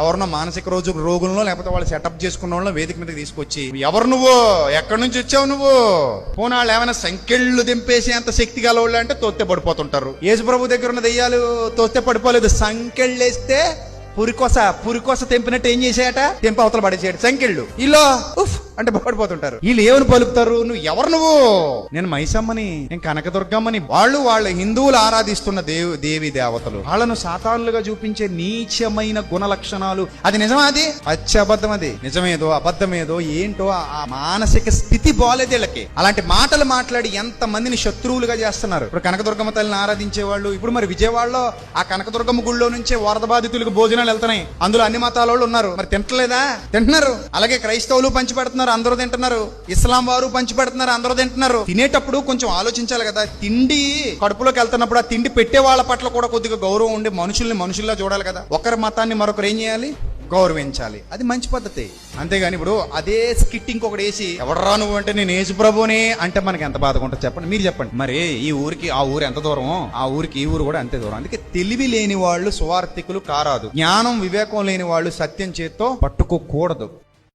ఎవరినో మానసిక రోగులను లేకపోతే వాళ్ళు సెటప్ చేసుకున్న వాళ్ళని వేదిక మీద తీసుకొచ్చి, ఎవరు నువ్వు, ఎక్కడి నుంచి వచ్చావు నువ్వు, పోనీ వాళ్ళు ఏమైనా సంకెళ్ళు దింపేసి అంత శక్తి గలవాళ్ళు అంటే తోస్తే పడిపోతుంటారు. యేసు ప్రభు దగ్గర ఉన్న దెయ్యాలు తోస్తే పడిపోలేదు, సంకెళ్ళేస్తే పురికోస తెంపినట్టు ఏం చేసాయట, తెంప అవతల పడేసాడు సంకెళ్ళు. ఇలా ఉఫ్ అంటే పడిపోతుంటారు. వీళ్ళు ఏమని పలుకుతారు, నువ్వు ఎవరు, నువ్వు నేను మైసమ్మని, నేను కనకదుర్గమ్మని. వాళ్ళ హిందువులు ఆరాధిస్తున్న దేవి దేవతలు, వాళ్ళను సాతానులుగా చూపించే నీచమైన గుణ లక్షణాలు. అది నిజమా? అది అబద్ధం. అది నిజమేదో అబద్ధమేదో ఏంటో ఆ మానసిక స్థితి బాలేదు వీళ్ళకి. అలాంటి మాటలు మాట్లాడి ఎంత మందిని శత్రువులుగా చేస్తున్నారు. ఇప్పుడు కనకదుర్గమ్మ తల్లిని ఆరాధించే వాళ్ళు, ఇప్పుడు మరి విజయవాడలో ఆ కనకదుర్గమ్మ గుళ్ళో నుంచే వరద బాధితులకు భోజనాలు వెళ్తున్నాయి. అందులో అన్ని మతాల వాళ్ళు ఉన్నారు, మరి తింటలేదా? తింటున్నారు. అలాగే క్రైస్తవులు పంచి పెడుతున్నారు, అందరూ తింటున్నారు. ఇస్లాం వారు పంచి పెడుతున్నారు, అందరూ తింటున్నారు. తినేటప్పుడు కొంచెం ఆలోచించాలి కదా. తిండి కడుపులోకి వెళ్తున్నప్పుడు ఆ తిండి పెట్టే వాళ్ళ పట్ల కూడా కొద్దిగా గౌరవం ఉండి మనుషుల్లా చూడాలి కదా. ఒకరి మతాన్ని మరొకరు ఏం చేయాలి, గౌరవించాలి. అది మంచి పద్ధతి. అంతేగాని ఇప్పుడు అదే స్కిట్ ఇంకొకటి వేసి, ఎవడరా నువ్వు అంటే నేను యేసు ప్రభునే అంటే మనకి ఎంత బాధగా ఉంటుంది చెప్పండి, మీరు చెప్పండి. మరి ఈ ఊరికి ఆ ఊరు ఎంత దూరమో ఆ ఊరికి ఈ ఊరు కూడా అంతే దూరం. అందుకే తెలివి లేని వాళ్ళు సువార్థికులు కారాదు, జ్ఞానం వివేకం లేని వాళ్ళు సత్యం చేత్తో పట్టుకోకూడదు.